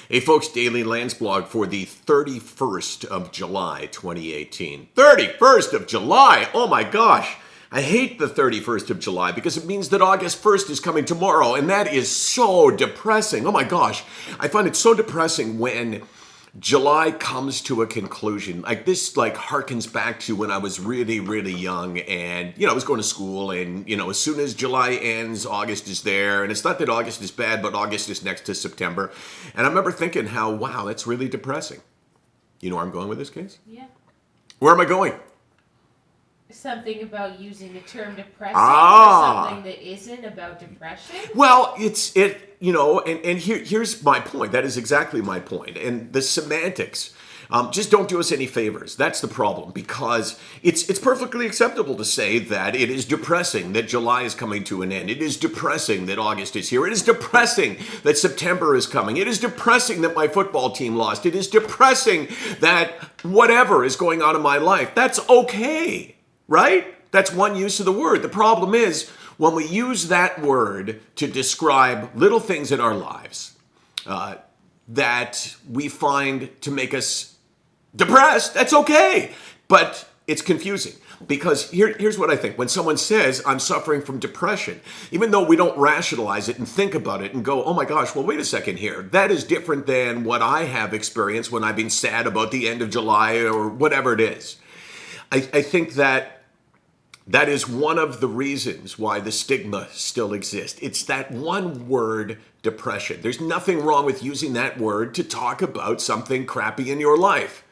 Hey folks, Daily Landsblog for the 31st of July, 2018. 31st of July! Oh my gosh! I hate the 31st of July because it means that August 1st is coming tomorrow, and that is so depressing. Oh my gosh. I find it so depressing when July comes to a conclusion. Like this harkens back to when I was really, really young and, I was going to school and, as soon as July ends, August is there. And it's not that August is bad, but August is next to September. And I remember thinking how, wow, that's really depressing. You know where I'm going with this case? Yeah. Where am I going? Something about using the term depressing or something that isn't about depression? Well, here's my point. That is exactly my point. And the semantics, just don't do us any favors. That's the problem, because it's perfectly acceptable to say that it is depressing that July is coming to an end. It is depressing that August is here. It is depressing that September is coming. It is depressing that my football team lost. It is depressing that whatever is going on in my life. That's okay. Right? That's one use of the word. The problem is when we use that word to describe little things in our lives that we find to make us depressed, that's okay. But it's confusing because here's what I think. When someone says, I'm suffering from depression, even though we don't rationalize it and think about it and go, oh my gosh, well, wait a second here. That is different than what I have experienced when I've been sad about the end of July or whatever it is. I think that is one of the reasons why the stigma still exists. It's that one word, depression. There's nothing wrong with using that word to talk about something crappy in your life.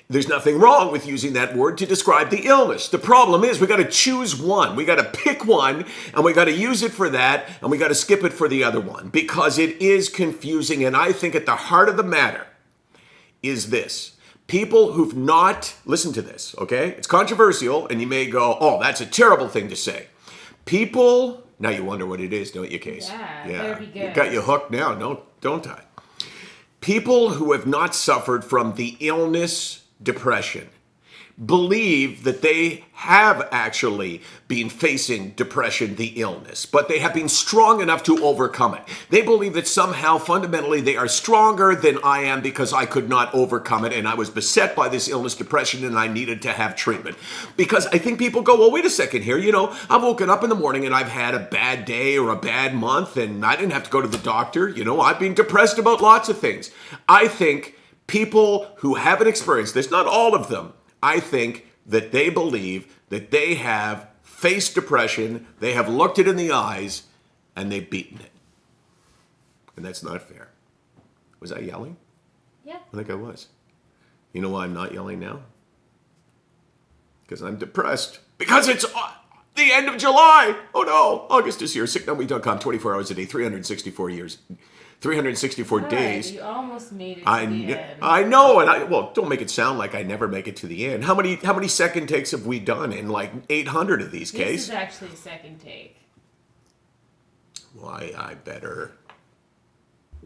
There's nothing wrong with using that word to describe the illness. The problem is we got to choose one. We got to pick one and we got to use it for that and we got to skip it for the other one because it is confusing. And I think at the heart of the matter is this. People who've not, listen to this, okay? It's controversial, and you may go, oh, that's a terrible thing to say. People, now you wonder what it is, don't you, Case? Yeah. Better be good. Got you hooked now, don't I? People who have not suffered from the illness depression believe that they have actually been facing depression, the illness, but they have been strong enough to overcome it. They believe that somehow, fundamentally, they are stronger than I am because I could not overcome it, and I was beset by this illness, depression, and I needed to have treatment. Because I think people go, well, wait a second here, I've woken up in the morning and I've had a bad day or a bad month, and I didn't have to go to the doctor. I've been depressed about lots of things. I think people who haven't experienced this, not all of them, I think that they believe that they have faced depression, they have looked it in the eyes, and they've beaten it. And that's not fair. Was I yelling? Yeah. I think I was. You know why I'm not yelling now? Because I'm depressed. Because it's the end of July. Oh no, August is here. SickNotWeak.com, 24 hours a day, 364 years. 364 days. You almost made it to the end. I know, and don't make it sound like I never make it to the end. How many second takes have we done in like 800 of these cases? This is actually a second take. Why, I better